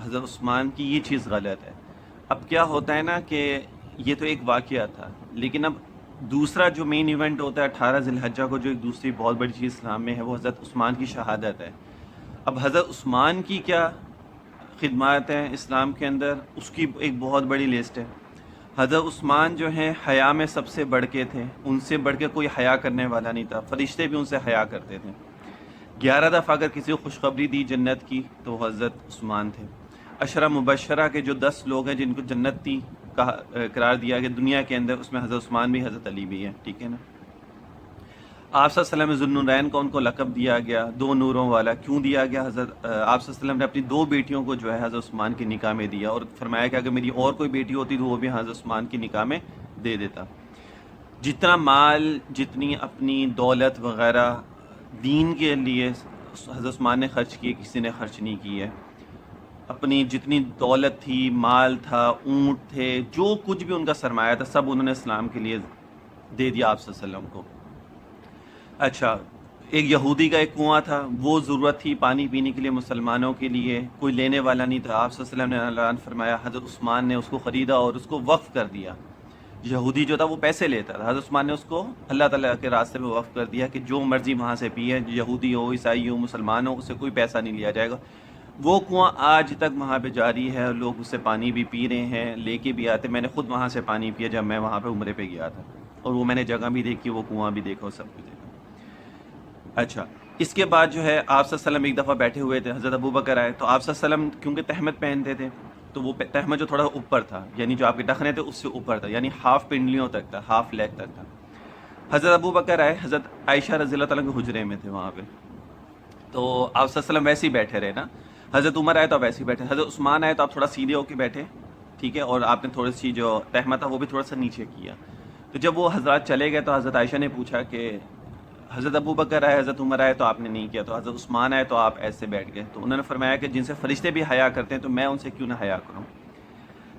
حضرت عثمان کی یہ چیز غلط ہے. اب کیا ہوتا ہے نا کہ یہ تو ایک واقعہ تھا، لیکن اب دوسرا جو مین ایونٹ ہوتا ہے 18 ذی الحجہ کو، جو ایک دوسری بہت بڑی چیز اسلام میں ہے، وہ حضرت عثمان کی شہادت ہے. اب حضرت عثمان کی کیا خدمات ہیں اسلام کے اندر، اس کی ایک بہت بڑی لسٹ ہے. حضرت عثمان جو ہیں حیا میں سب سے بڑھ کے تھے، ان سے بڑھ کے کوئی حیا کرنے والا نہیں تھا، فرشتے بھی ان سے حیا کرتے تھے. 11 دفعہ اگر کسی کو خوشخبری دی جنت کی تو وہ حضرت عثمان تھے. عشرہ مبشرہ کے جو 10 لوگ ہیں جن کو جنت کی قرار دیا گیا دنیا کے اندر، اس میں حضرت عثمان بھی حضرت علی بھی ہیں. ٹھیک ہے نا. آپ صلی اللہ علیہ وسلم ذو النورین کو ان کو لقب دیا گیا، 2 نوروں والا. کیوں دیا گیا؟ حضرت آپ صلی اللہ علیہ وسلم نے اپنی 2 بیٹیوں کو جو ہے حضرت عثمان کی نکاح میں دیا، اور فرمایا کہ اگر میری اور کوئی بیٹی ہوتی تو وہ بھی حضرت عثمان کی نکاح میں دے دیتا. جتنا مال، جتنی اپنی دولت وغیرہ دین کے لیے حضرت عثمان نے خرچ کی، کسی نے خرچ نہیں کی ہے. اپنی جتنی دولت تھی، مال تھا، اونٹ تھے، جو کچھ بھی ان کا سرمایہ تھا، سب انہوں نے اسلام کے لیے دے دیا آپ صلی اللہ علیہ وسلم کو. اچھا، ایک یہودی کا ایک کنواں تھا، وہ ضرورت تھی پانی پینے کے لیے مسلمانوں کے لیے، کوئی لینے والا نہیں تھا. آپ صلی اللہ علیہ وسلم نے اعلان فرمایا، حضرت عثمان نے اس کو خریدا اور اس کو وقف کر دیا. یہودی جو تھا وہ پیسے لیتا تھا، حضرت عثمان نے اس کو اللہ تعالیٰ کے راستے میں وقف کر دیا کہ جو مرضی وہاں سے پیے، یہودی ہو، عیسائی ہو، مسلمان ہو، اس سے کوئی پیسہ نہیں لیا جائے گا. وہ کنواں آج تک وہاں پہ جاری ہے، لوگ اس سے پانی بھی پی رہے ہیں، لے کے بھی آتے. میں نے خود وہاں سے پانی پیا جب میں وہاں پہ عمرے پہ گیا تھا، اور وہ میں نے جگہ بھی دیکھی، وہ کنواں بھی دیکھا، سب کچھ دیکھا. اچھا، اس کے بعد جو ہے آپ صلی اللہ علیہ وسلم ایک دفعہ بیٹھے ہوئے تھے، حضرت ابو بکر آئے، تو آپ صلی اللہ علیہ وسلم کیونکہ تہمت پہنتے تھے، تو وہ تہمت جو تھوڑا اوپر تھا، یعنی جو آپ کے ٹخنے تھے اس سے اوپر تھا، یعنی ہاف پنڈلیوں تک تھا، ہاف لیگ تک تھا. حضرت ابو بکر آئے، حضرت عائشہ رضی اللہ تعالیٰ کے حجرے میں تھے وہاں پہ، تو آپ صلی اللہ علیہ وسلم ویسے ہی بیٹھے رہے نا. حضرت عمر آئے تو آپ ویسے ہی بیٹھے، حضرت عثمان آئے تو آپ تھوڑا سیدھے ہو کے بیٹھے، ٹھیک ہے، اور آپ نے تھوڑی سی جو تہمت تھا وہ بھی تھوڑا سا نیچے کیا. تو جب وہ حضرات چلے گئے تو حضرت عائشہ نے پوچھا کہ حضرت ابو بکر آئے، حضرت عمر آئے تو آپ نے نہیں کیا، تو حضرت عثمان آئے تو آپ ایسے بیٹھ گئے. تو انہوں نے فرمایا کہ جن سے فرشتے بھی حیا کرتے ہیں تو میں ان سے کیوں نہ حیا کروں.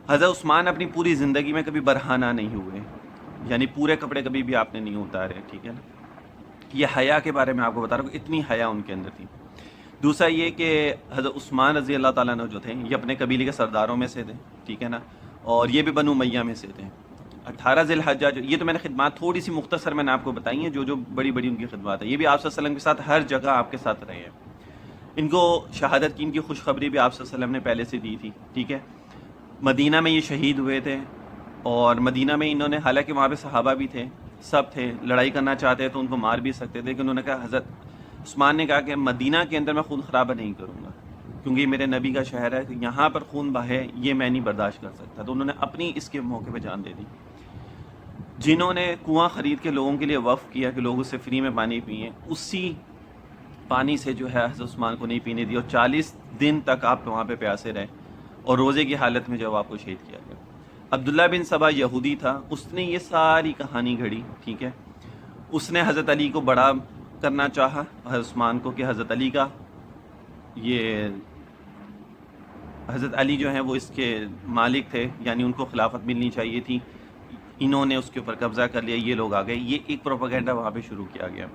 حضرت عثمان اپنی پوری زندگی میں کبھی برہانہ نہیں ہوئے، یعنی پورے کپڑے کبھی بھی آپ نے نہیں اتارے. ٹھیک ہے نا. یہ حیا کے بارے میں آپ کو بتا رہا ہوں کہ اتنی حیا ان کے اندر تھی. دوسرا یہ کہ حضرت عثمان رضی اللہ تعالیٰ عنہ جو تھے، یہ اپنے قبیلے کے سرداروں میں سے تھے. ٹھیک ہے نا. اور یہ بھی بنو امیہ میں سے تھے. 18 ذی الحجہ جو، یہ تو میں نے خدمات تھوڑی سی مختصر میں نے آپ کو بتائی ہیں، جو بڑی بڑی ان کی خدمات ہے. یہ بھی آپ صلی اللہ علیہ وسلم کے ساتھ ہر جگہ آپ کے ساتھ رہے ہیں. ان کو شہادت کی ان کی خوشخبری بھی آپ صلی اللہ علیہ وسلم نے پہلے سے دی تھی. ٹھیک ہے. مدینہ میں یہ شہید ہوئے تھے، اور مدینہ میں انہوں نے، حالانکہ وہاں پہ صحابہ بھی تھے، سب تھے، لڑائی کرنا چاہتے تو ان کو مار بھی سکتے تھے، کہ انہوں نے کہا، حضرت عثمان نے کہا کہ مدینہ کے اندر میں خون خرابہ نہیں کروں گا، کیونکہ یہ میرے نبی کا شہر ہے، یہاں پر خون بہے یہ میں نہیں برداشت کر سکتا. تو انہوں نے اپنی اس کے موقع پہ جان دے دی. جنہوں نے کنواں خرید کے لوگوں کے لیے وقف کیا کہ لوگ اس سے فری میں پانی پئیں، اسی پانی سے جو ہے حضرت عثمان کو نہیں پینے دی، اور 40 دن تک آپ وہاں پہ پیاسے رہے، اور روزے کی حالت میں جب آپ کو شہید کیا گیا. عبداللہ بن سبا یہودی تھا، اس نے یہ ساری کہانی گھڑی. ٹھیک ہے. اس نے حضرت علی کو بڑا کرنا چاہا، حضرت عثمان کو، کہ حضرت علی کا یہ حضرت علی جو ہیں وہ اس کے مالک تھے، یعنی ان کو خلافت ملنی چاہیے تھی، انہوں نے اس کے اوپر قبضہ کر لیا، یہ لوگ آ گئے. یہ ایک پروپیگنڈا وہاں پہ شروع کیا گیا،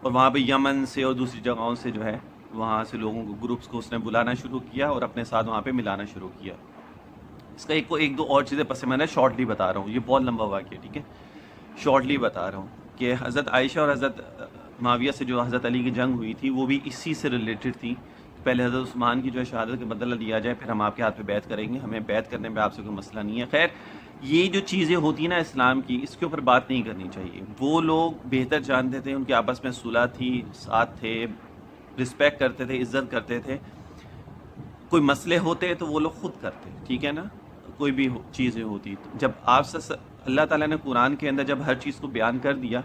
اور وہاں پہ یمن سے اور دوسری جگہوں سے جو ہے وہاں سے لوگوں کو، گروپس کو اس نے بلانا شروع کیا اور اپنے ساتھ وہاں پہ ملانا شروع کیا. اس کا ایک دو اور چیزیں پس میں نے شارٹلی بتا رہا ہوں، یہ بہت لمبا واقعہ. ٹھیک ہے. شارٹلی بتا رہا ہوں کہ حضرت عائشہ اور حضرت معاویہ سے جو حضرت علی کی جنگ ہوئی تھی، وہ بھی اسی سے ریلیٹڈ تھی. پہلے حضرت عثمان کی جو ہے شہادت کا بدلہ لیا جائے، پھر ہم آپ کے ہاتھ پہ بیعت کریں گے، ہمیں بیعت کرنے میں آپ سے کوئی مسئلہ نہیں ہے. خیر، یہ جو چیزیں ہوتی ہیں نا اسلام کی، اس کے اوپر بات نہیں کرنی چاہیے. وہ لوگ بہتر جانتے تھے، ان کے آپس میں صلح تھی، ساتھ تھے، رسپیکٹ کرتے تھے، عزت کرتے تھے. کوئی مسئلے ہوتے تو وہ لوگ خود کرتے. ٹھیک ہے نا. کوئی بھی چیزیں ہوتی، جب آپ سے اللہ تعالیٰ نے قرآن کے اندر جب ہر چیز کو بیان کر دیا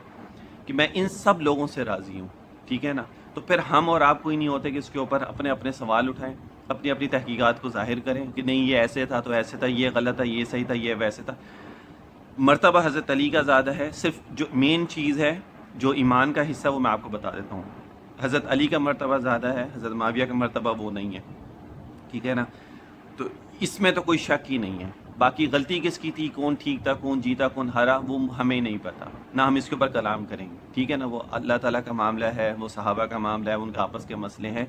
کہ میں ان سب لوگوں سے راضی ہوں، ٹھیک ہے نا، تو پھر ہم اور آپ کوئی نہیں ہوتے کہ اس کے اوپر اپنے اپنے سوال اٹھائیں، اپنی اپنی تحقیقات کو ظاہر کریں کہ نہیں یہ ایسے تھا تو ایسے تھا، یہ غلط تھا، یہ صحیح تھا، یہ ویسے تھا. مرتبہ حضرت علی کا زیادہ ہے. صرف جو مین چیز ہے جو ایمان کا حصہ، وہ میں آپ کو بتا دیتا ہوں. حضرت علی کا مرتبہ زیادہ ہے، حضرت معاویہ کا مرتبہ وہ نہیں ہے. ٹھیک ہے نا. تو اس میں تو کوئی شک ہی نہیں ہے. باقی غلطی کس کی تھی، کون ٹھیک تھا، کون جیتا، کون ہارا، وہ ہمیں نہیں پتہ، نہ ہم اس کے اوپر کلام کریں گے. ٹھیک ہے نا. وہ اللہ تعالیٰ کا معاملہ ہے، وہ صحابہ کا معاملہ ہے، ان کے آپس کے مسئلے ہیں.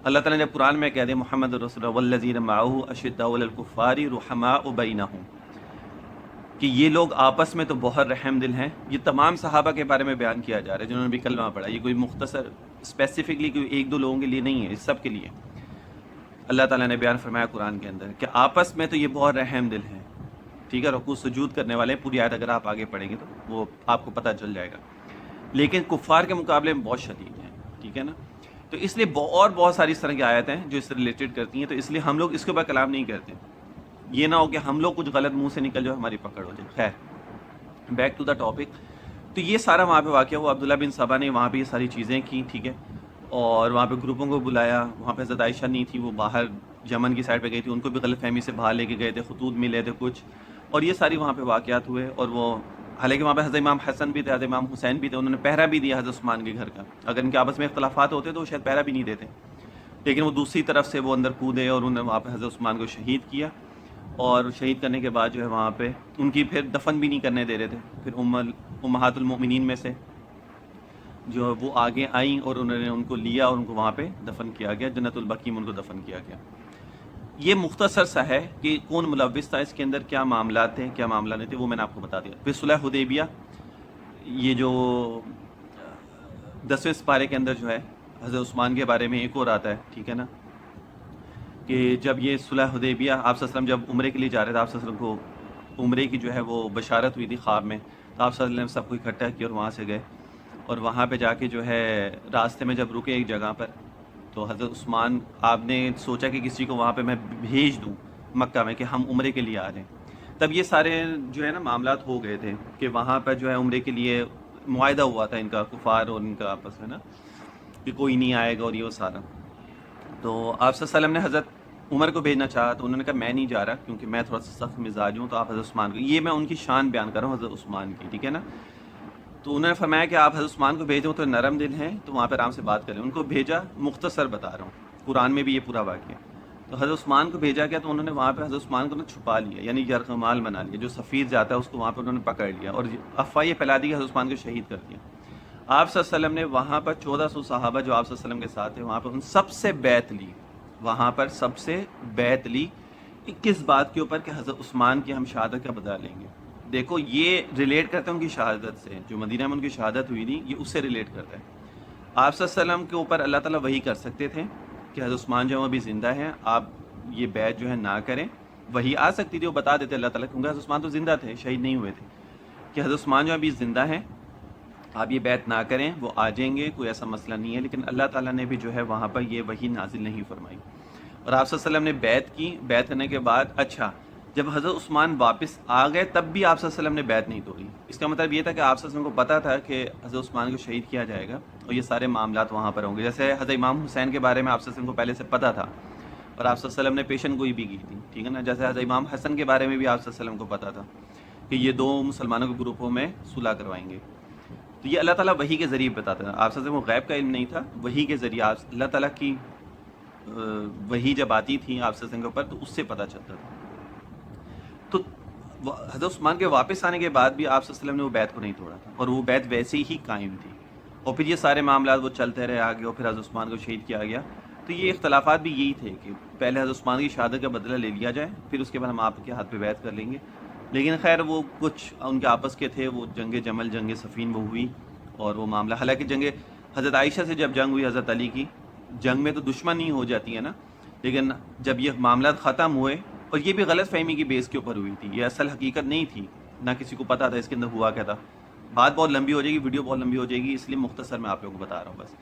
اللہ تعالیٰ نے قرآن میں کہہ دیا محمد رسول اللہ والذین معہ اشداء علی الکفار رحماء بینہم، کہ یہ لوگ آپس میں تو بہت رحم دل ہیں. یہ تمام صحابہ کے بارے میں بیان کیا جا رہا ہے جنہوں نے بھی کلمہ پڑھا. یہ کوئی مختصر اسپیسیفکلی کوئی ایک دو لوگوں کے لیے نہیں ہے، اس سب کے لیے اللہ تعالیٰ نے بیان فرمایا قرآن کے اندر کہ آپس میں تو یہ بہت رحم دل ہیں. ٹھیک ہے، رکوع سجود کرنے والے پوری آیت اگر آپ آگے پڑھیں گے تو وہ آپ کو پتہ چل جائے گا، لیکن کفار کے مقابلے میں بہت شدید ہیں. ٹھیک ہے نا، تو اس لیے اور بہت ساری اس طرح کی آیتیں ہیں جو اس سے ریلیٹڈ کرتی ہیں، تو اس لیے ہم لوگ اس کے اوپر کلام نہیں کرتے. یہ نہ ہو کہ ہم لوگ کچھ غلط منہ سے نکل جائے ہماری پکڑ ہو جائے. خیر، بیک ٹو دا ٹاپک. تو یہ سارا وہاں پہ واقعہ ہوا. عبداللہ بن سبا نے وہاں پہ یہ ساری چیزیں کی. ٹھیک ہے، اور وہاں پہ گروپوں کو بلایا. وہاں پہ حضرت عائشہ نہیں تھی، وہ باہر یمن کی سائڈ پہ گئی تھی، ان کو بھی غلط فہمی سے باہر لے کے گئے تھے، خطوط ملے تھے کچھ، اور یہ ساری وہاں پہ واقعات ہوئے. اور وہ حالانکہ وہاں پہ حضرت امام حسن بھی تھے، حضرت امام حسین بھی تھے، انہوں نے پہرا بھی دیا حضرت عثمان کے گھر کا. اگر ان کے آپس میں اختلافات ہوتے تو وہ شاید پہرا بھی نہیں دیتے، لیکن وہ دوسری طرف سے وہ اندر کودے اور انہوں نے وہاں پہ حضرت عثمان کو شہید کیا. اور شہید کرنے کے بعد جو ہے وہاں پہ ان کی پھر دفن بھی نہیں کرنے دے رہے تھے. پھر امہات المؤمنین میں سے جو وہ آگے آئیں اور انہوں نے ان کو لیا اور ان کو وہاں پہ دفن کیا گیا، جنت البقیع میں ان کو دفن کیا گیا. یہ مختصر سا ہے کہ کون ملوث تھا اس کے اندر، کیا معاملات تھے کیا معاملات نہیں تھے، وہ میں نے آپ کو بتا دیا. پھر صلح حدیبیہ، یہ جو 10ویں سپارے کے اندر جو ہے حضرت عثمان کے بارے میں ایک اور آتا ہے. ٹھیک ہے نا، کہ جب یہ صلح حدیبیہ آپ صلی اللہ علیہ وسلم جب عمرے کے لیے جا رہے تھے، آپ صلی اللہ علیہ وسلم کو عمرے کی جو ہے وہ بشارت ہوئی تھی خواب میں، تو آپ صلی اللہ علیہ وسلم سب کو اکٹھا کیا اور وہاں سے گئے. اور وہاں پہ جا کے جو ہے راستے میں جب رکے ایک جگہ پر، تو حضرت عثمان، آپ نے سوچا کہ کسی کو وہاں پہ میں بھیج دوں مکہ میں کہ ہم عمرے کے لیے آ رہے ہیں. تب یہ سارے جو ہے نا معاملات ہو گئے تھے کہ وہاں پہ جو ہے عمرے کے لیے معاہدہ ہوا تھا ان کا، کفار اور ان کا آپس میں نا، کہ کوئی نہیں آئے گا اور یہ وہ سارا. تو آپ صلی اللہ علیہ وسلم نے حضرت عمر کو بھیجنا چاہا، تو انہوں نے کہا میں نہیں جا رہا کیونکہ میں تھوڑا سا سخت مزاج ہوں. تو آپ حضرت عثمان کو، یہ میں ان کی شان بیان کر رہا ہوں حضرت عثمان کی. ٹھیک ہے نا، تو انہوں نے فرمایا کہ آپ حضرت عثمان کو بھیجیں، تو نرم دل ہیں تو وہاں پہ آرام سے بات کریں. ان کو بھیجا، مختصر بتا رہا ہوں، قرآن میں بھی یہ پورا واقعہ. تو حضرت عثمان کو بھیجا گیا، تو انہوں نے وہاں پہ حضرت عثمان کو چھپا لیا، یعنی یرغمال بنا لیا. جو سفیر جاتا ہے اس کو وہاں پہ انہوں نے پکڑ لیا اور افواہ یہ پھیلا دی کہ حضرت عثمان کو شہید کر دیا. آپ صلی اللہ علیہ وسلم نے وہاں پر 1400 صحابہ جو آپ صلی اللہ علیہ وسلم کے ساتھ تھے، وہاں پر ان سب سے بیعت لی. وہاں پر سب سے بیعت لی کس بات کے اوپر؟ کہ حضرت عثمان کی ہم شہادت کا بدلہ لیں گے. دیکھو یہ ریلیٹ کرتے ہیں ان کی شہادت سے، جو مدینہ میں ان کی شہادت ہوئی تھی یہ اس سے ریلیٹ کرتا ہے. آپ صلی اللہ علیہ وسلم کے اوپر اللہ تعالیٰ وہی کر سکتے تھے کہ حضرت عثمان جو ہے وہ ابھی زندہ ہیں، آپ یہ بیعت جو ہے نہ کریں. وہی آ سکتی تھی، وہ بتا دیتے اللہ تعالیٰ، کیونکہ حضرت عثمان تو زندہ تھے، شہید نہیں ہوئے تھے، کہ حضرت عثمان جو ابھی زندہ ہیں، آپ یہ بیعت نہ کریں، وہ آ جائیں گے، کوئی ایسا مسئلہ نہیں ہے. لیکن اللہ تعالیٰ نے بھی جو ہے وہاں پر یہ وحی نازل نہیں فرمائی. اور آپ صلی اللہ علیہ وسلم نے بیعت کی. بیعت کرنے کے بعد اچھا جب حضرت عثمان واپس آ گئے تب بھی آپ صلی اللہ علیہ وسلم نے بیعت نہیں توڑی. اس کا مطلب یہ تھا کہ آپ صلی اللہ علیہ وسلم کو پتہ تھا کہ حضرت عثمان کو شہید کیا جائے گا اور یہ سارے معاملات وہاں پر ہوں گے. جیسے حضرت امام حسین کے بارے میں آپ صلی اللہ علیہ وسلم کو پہلے سے پتہ تھا اور آپ صلی اللہ علیہ وسلم نے پیشن گوئی بھی کی تھی. ٹھیک ہے نا، جیسے حضرت امام حسن کے بارے میں بھی آپ صلی اللہ علیہ وسلم کو پتہ تھا کہ یہ دو مسلمانوں کے گروپوں میں صلح کروائیں گے. تو یہ اللہ تعالیٰ وحی کے ذریعے بتاتا تھا. آپ صلی اللہ علیہ وسلم کو غیب کا علم نہیں تھا، وحی کے ذریعے اللہ تعالیٰ کی وحی جب آتی تھی آپ صلی اللہ علیہ وسلم کے اوپر تو اس سے پتہ چلتا تھا. تو حضرت عثمان کے واپس آنے کے بعد بھی آپ صلی اللہ علیہ وسلم نے وہ بیعت کو نہیں توڑا تھا اور وہ بیعت ویسے ہی قائم تھی. اور پھر یہ سارے معاملات وہ چلتے رہے آگے، اور پھر حضرت عثمان کو شہید کیا گیا. تو یہ اختلافات بھی یہی تھے کہ پہلے حضرت عثمان کی شہادت کا بدلہ لے لیا جائے، پھر اس کے بعد ہم آپ کے ہاتھ پہ بیعت کر لیں گے. لیکن خیر وہ کچھ ان کے آپس کے تھے، وہ جنگ جمل، جنگ صفین وہ ہوئی اور وہ معاملہ، حالانکہ جنگ حضرت عائشہ سے جب جنگ ہوئی حضرت علی کی، جنگ میں تو دشمن ہی ہو جاتی ہے نا، لیکن جب یہ معاملات ختم ہوئے، اور یہ بھی غلط فہمی کی بیس کے اوپر ہوئی تھی، یہ اصل حقیقت نہیں تھی، نہ کسی کو پتہ تھا اس کے اندر ہوا کیا تھا. بات بہت لمبی ہو جائے گی، ویڈیو بہت لمبی ہو جائے گی، اس لیے مختصر میں آپ لوگوں کو بتا رہا ہوں بس.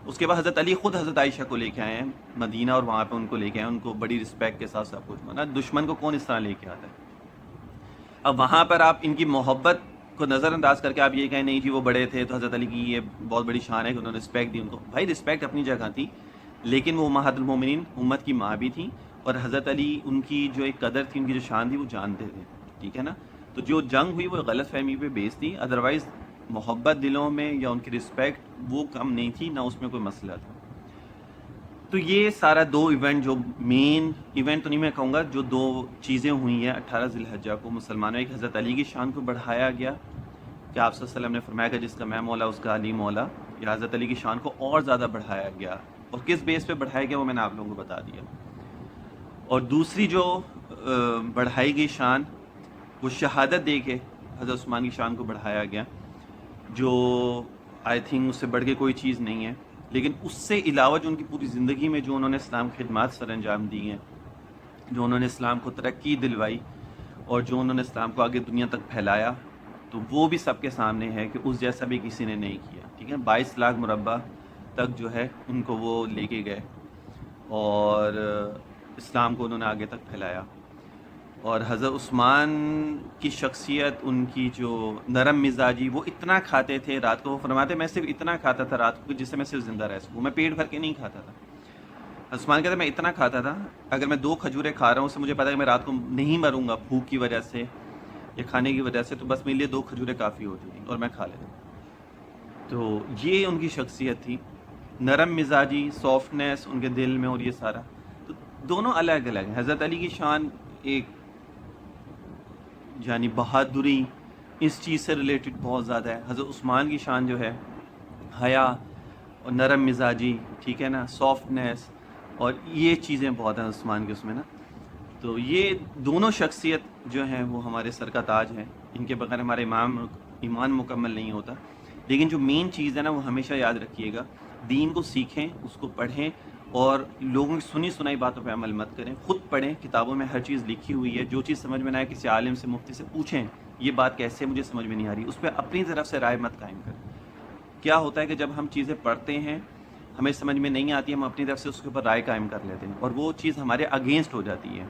اس کے بعد حضرت علی خود حضرت عائشہ کو لے کے آئے ہیں مدینہ، اور وہاں پہ ان کو لے کے آئے، ان کو بڑی رسپیکٹ کے ساتھ سب کچھ مانا. دشمن کو کون اس طرح لے کے آتا ہے؟ اب وہاں پر آپ ان کی محبت کو نظر انداز کر کے آپ یہ کہیں نہیں جی وہ بڑے تھے تو حضرت علی کی یہ بہت بڑی شان ہے کہ انہوں نے رسپیکٹ دی ان کو. بھائی رسپیکٹ اپنی جگہ تھی، لیکن وہ امہات المومنین امت کی ماں بھی تھیں، اور حضرت علی ان کی جو ایک قدر تھی، ان کی جو شان تھی وہ جانتے تھے. ٹھیک ہے نا، تو جو جنگ ہوئی وہ غلط فہمی پہ بیس تھی، ادروائز محبت دلوں میں یا ان کی رسپیکٹ وہ کم نہیں تھی، نہ اس میں کوئی مسئلہ تھا. تو یہ سارا دو ایونٹ، جو مین ایونٹ تو نہیں میں کہوں گا، جو دو چیزیں ہوئی ہیں 18 ذی الحجہ کو مسلمانوں، ایک حضرت علی کی شان کو بڑھایا گیا کہ آپ صلی اللہ علیہ وسلم نے فرمایا کہ جس کا میں مولا اس کا علی مولا، یا حضرت علی کی شان کو اور زیادہ بڑھایا گیا اور کس بیس پہ بڑھایا گیا وہ میں نے آپ لوگوں کو بتا دیا. اور دوسری جو بڑھائی گئی شان وہ شہادت دے کے حضرت عثمان کی شان کو بڑھایا گیا، جو آئی تھنک اس سے بڑھ کے کوئی چیز نہیں ہے. لیکن اس سے علاوہ جو ان کی پوری زندگی میں جو انہوں نے اسلام کی خدمات سر انجام دی ہیں، جو انہوں نے اسلام کو ترقی دلوائی اور جو انہوں نے اسلام کو آگے دنیا تک پھیلایا، تو وہ بھی سب کے سامنے ہے کہ اس جیسا بھی کسی نے نہیں کیا. ٹھیک ہے، 22 لاکھ مربع تک جو ہے ان کو وہ لے کے گئے اور اسلام کو انہوں نے آگے تک پھیلایا. اور حضرت عثمان کی شخصیت، ان کی جو نرم مزاجی، وہ اتنا کھاتے تھے رات کو، وہ فرماتے میں صرف اتنا کھاتا تھا رات کو جس سے میں صرف زندہ رہ سکوں، میں پیٹ بھر کے نہیں کھاتا تھا. عثمان کہتے ہیں میں اتنا کھاتا تھا، اگر میں 2 کھجوریں کھا رہا ہوں، اس سے مجھے پتا ہے کہ میں رات کو نہیں مروں گا بھوک کی وجہ سے یا کھانے کی وجہ سے، تو بس میرے لیے 2 کھجوریں کافی ہوتی تھیں اور میں کھا لیتا. تو یہ ان کی شخصیت تھی، نرم مزاجی، سافٹنیس ان کے دل میں، اور یہ سارا. تو دونوں الگ الگ ہیں. حضرت علی کی شان ایک یعنی بہادری، اس چیز سے ریلیٹڈ بہت زیادہ ہے. حضرت عثمان کی شان جو ہے حیا اور نرم مزاجی، ٹھیک ہے نا، سافٹنیس، اور یہ چیزیں بہت ہیں عثمان کے اس میں نا. تو یہ دونوں شخصیت جو ہیں وہ ہمارے سر کا تاج ہیں، ان کے بغیر ہمارا ایمان مکمل نہیں ہوتا. لیکن جو مین چیز ہے نا وہ ہمیشہ یاد رکھیے گا، دین کو سیکھیں، اس کو پڑھیں، اور لوگوں کی سنی سنائی باتوں پہ عمل مت کریں. خود پڑھیں، کتابوں میں ہر چیز لکھی ہوئی ہے، جو چیز سمجھ میں نہ آئے کسی عالم سے، مفتی سے پوچھیں یہ بات کیسے مجھے سمجھ میں نہیں آ رہی، اس پہ اپنی طرف سے رائے مت قائم کریں. کیا ہوتا ہے کہ جب ہم چیزیں پڑھتے ہیں ہمیں سمجھ میں نہیں آتی، ہم اپنی طرف سے اس کے اوپر رائے قائم کر لیتے ہیں اور وہ چیز ہمارے اگینسٹ ہو جاتی ہے.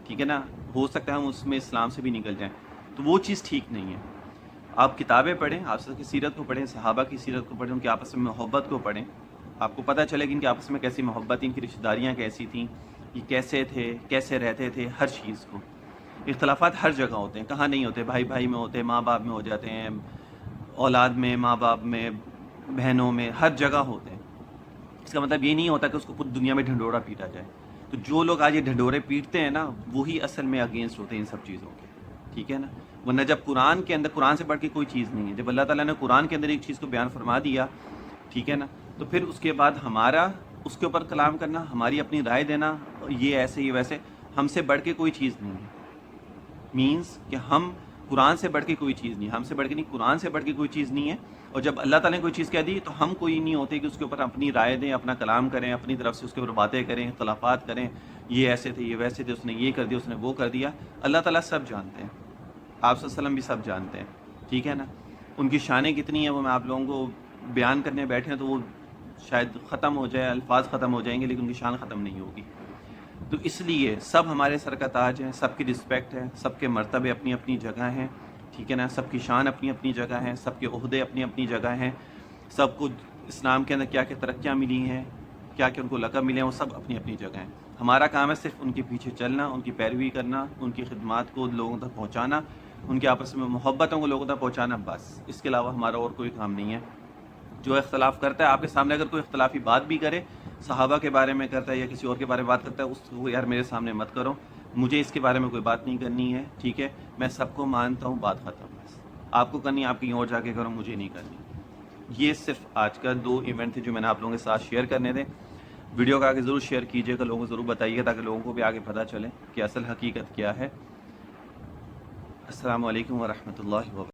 ٹھیک ہے نا، ہو سکتا ہے ہم اس میں اسلام سے بھی نکل جائیں، تو وہ چیز ٹھیک نہیں ہے. آپ کتابیں پڑھیں، آپ کی سیرت کو پڑھیں، صحابہ کی سیرت کو پڑھیں، ان کے آپس میں محبت کو پڑھیں. آپ کو پتہ چلے کہ ان کے آپس میں کیسی محبت تھی، ان کی رشتہ داریاں کیسی تھیں، یہ کیسے تھے، کیسے رہتے تھے. ہر چیز کو، اختلافات ہر جگہ ہوتے ہیں، کہاں نہیں ہوتے، بھائی بھائی میں ہوتے ہیں، ماں باپ میں ہو جاتے ہیں، اولاد میں، ماں باپ میں، بہنوں میں، ہر جگہ ہوتے ہیں. اس کا مطلب یہ نہیں ہوتا کہ اس کو پوری دنیا میں ڈھنڈورا پیٹا جائے. تو جو لوگ آج یہ ڈھنڈورے پیٹتے ہیں نا وہی اصل میں اگینسٹ ہوتے ہیں ان سب چیزوں کے. ٹھیک ہے نا، ورنہ جب قرآن کے اندر، قرآن سے بڑھ کے کوئی چیز نہیں ہے، جب اللہ تعالیٰ نے قرآن کے اندر ایک چیز کو بیان فرما دیا، ٹھیک ہے نا، تو پھر اس کے بعد ہمارا اس کے اوپر کلام کرنا، ہماری اپنی رائے دینا، یہ ایسے یہ ویسے، ہم سے بڑھ کے کوئی چیز نہیں ہے. مینس کہ ہم قرآن سے بڑھ کے کوئی چیز نہیں، ہم سے بڑھ کے نہیں، قرآن سے بڑھ کے کوئی چیز نہیں ہے. اور جب اللہ تعالیٰ نے کوئی چیز کہہ دی تو ہم کوئی نہیں ہوتے کہ اس کے اوپر اپنی رائے دیں، اپنا کلام کریں، اپنی طرف سے اس کے اوپر باتیں کریں، اختلافات کریں، یہ ایسے تھے، یہ ویسے تھے، اس نے یہ کر دیا، اس نے وہ کر دیا. اللہ تعالیٰ سب جانتے ہیں، آپ صلی اللہ علیہ وسلم بھی سب جانتے ہیں. ٹھیک ہے نا، ان کی شانیں کتنی ہیں وہ میں آپ لوگوں کو بیان کرنے بیٹھے ہیں تو وہ شاید ختم ہو جائے، الفاظ ختم ہو جائیں گے، لیکن ان کی شان ختم نہیں ہوگی. تو اس لیے سب ہمارے سر کا تاج ہیں، سب کی رسپیکٹ ہے، سب کے مرتبے اپنی اپنی جگہ ہیں. ٹھیک ہے نا، سب کی شان اپنی اپنی جگہ ہیں، سب کے عہدے اپنی اپنی جگہ ہیں، سب کو اسلام کے اندر کیا کیا ترقیاں ملی ہیں، کیا کیا ان کو لقب ملے ہیں، وہ سب اپنی اپنی جگہ ہیں. ہمارا کام ہے صرف ان کے پیچھے چلنا، ان کی پیروی کرنا، ان کی خدمات کو لوگوں تک پہنچانا، ان کے آپس میں محبتوں کو لوگوں تک پہنچانا، بس اس کے علاوہ ہمارا اور کوئی کام نہیں ہے. جو اختلاف کرتا ہے آپ کے سامنے، اگر کوئی اختلافی بات بھی کرے، صحابہ کے بارے میں کرتا ہے یا کسی اور کے بارے میں بات کرتا ہے، اس کو یار میرے سامنے مت کرو، مجھے اس کے بارے میں کوئی بات نہیں کرنی ہے. ٹھیک ہے، میں سب کو مانتا ہوں، بات ختم. بس آپ کو کرنی ہے آپ کہیں اور جا کے کرو، مجھے نہیں کرنی. یہ صرف آج کا 2 ایونٹ تھے جو میں نے آپ لوگوں کے ساتھ شیئر کرنے تھے. ویڈیو کا آگے ضرور شیئر کیجیے گا، لوگوں کو ضرور بتائیے گا تاکہ لوگوں کو بھی آگے پتہ چلے کہ اصل حقیقت کیا ہے. السلام علیکم ورحمۃ اللہ وبرکاتہ.